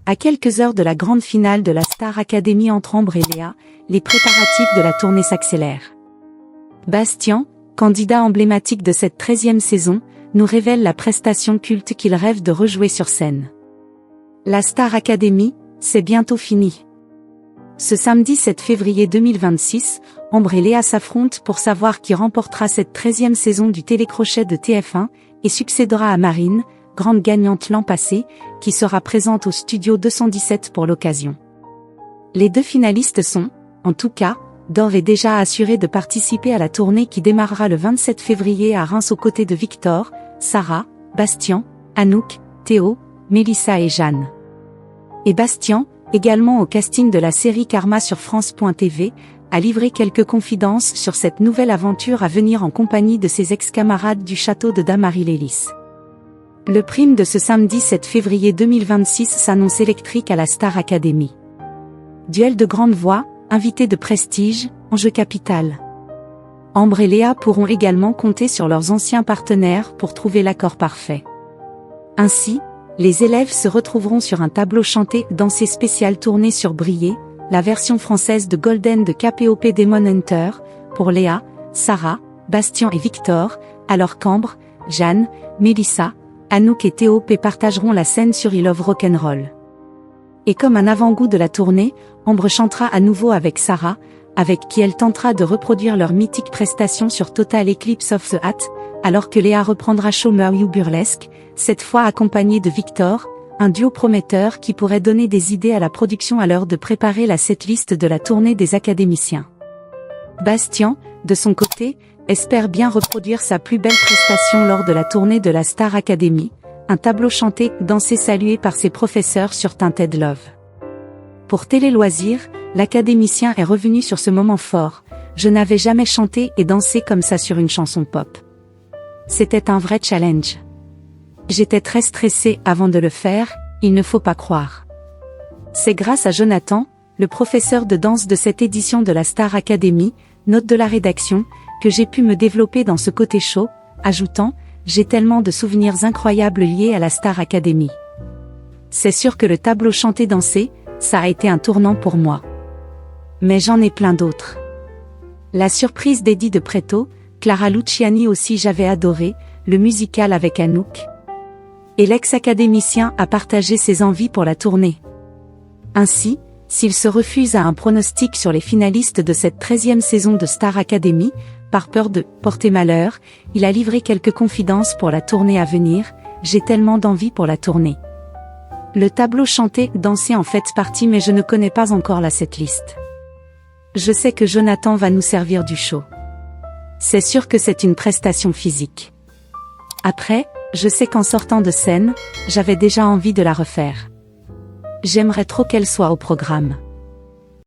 À quelques heures de la grande finale de la Star Academy entre Ambre et Léa, les préparatifs de la tournée s'accélèrent. Bastien, candidat emblématique de cette 13e saison, nous révèle la prestation culte qu'il rêve de rejouer sur scène. La Star Academy, c'est bientôt fini. Ce samedi 7 février 2026, Ambre et Léa s'affrontent pour savoir qui remportera cette 13e saison du télécrochet de TF1 et succédera à Marine, grande gagnante l'an passé, qui sera présente au studio 217 pour l'occasion. Les deux finalistes sont, en tout cas, d'ores et déjà assurés de participer à la tournée qui démarrera le 27 février à Reims aux côtés de Victor, Sarah, Bastien, Anouk, Théo, Mélissa et Jeanne. Et Bastien, également au casting de la série Karma sur France.tv, a livré quelques confidences sur cette nouvelle aventure à venir en compagnie de ses ex-camarades du château de Damary-Lélis. Le prime de ce samedi 7 février 2026 s'annonce électrique à la Star Academy. Duel de grande voix, invités de prestige, enjeu capital. Ambre et Léa pourront également compter sur leurs anciens partenaires pour trouver l'accord parfait. Ainsi, les élèves se retrouveront sur un tableau chanté dansé spécial tourné sur Brillé, la version française de Golden de KPOP Demon Hunter, pour Léa, Sarah, Bastien et Victor, alors qu'Ambre, Jeanne, Mélissa, Anouk et Théo partageront la scène sur I Love Rock'n'Roll. Et comme un avant-goût de la tournée, Ambre chantera à nouveau avec Sarah, avec qui elle tentera de reproduire leur mythique prestation sur Total Eclipse of the Heart, alors que Léa reprendra Show Me You Burlesque, cette fois accompagnée de Victor, un duo prometteur qui pourrait donner des idées à la production à l'heure de préparer la setlist de la tournée des académiciens. Bastien, de son côté, espère bien reproduire sa plus belle prestation lors de la tournée de la Star Academy, un tableau chanté, dansé salué par ses professeurs sur Tinted Love. Pour Télé Loisirs, l'académicien est revenu sur ce moment fort. Je n'avais jamais chanté et dansé comme ça sur une chanson pop. C'était un vrai challenge. J'étais très stressée avant de le faire, il ne faut pas croire. C'est grâce à Jonathan, le professeur de danse de cette édition de la Star Academy, note de la rédaction, que j'ai pu me développer dans ce côté show, ajoutant, j'ai tellement de souvenirs incroyables liés à la Star Academy. C'est sûr que le tableau chanté-dansé, ça a été un tournant pour moi. Mais j'en ai plein d'autres. La surprise d'Eddie de Pretto, Clara Luciani aussi j'avais adoré, le musical avec Anouk. Et l'ex-académicien a partagé ses envies pour la tournée. Ainsi, s'il se refuse à un pronostic sur les finalistes de cette 13e saison de Star Academy, par peur de porter malheur, il a livré quelques confidences pour la tournée à venir, j'ai tellement d'envie pour la tournée. Le tableau chanté, dansé en fait partie mais je ne connais pas encore la setlist. Je sais que Jonathan va nous servir du show. C'est sûr que c'est une prestation physique. Après, je sais qu'en sortant de scène, j'avais déjà envie de la refaire. J'aimerais trop qu'elle soit au programme.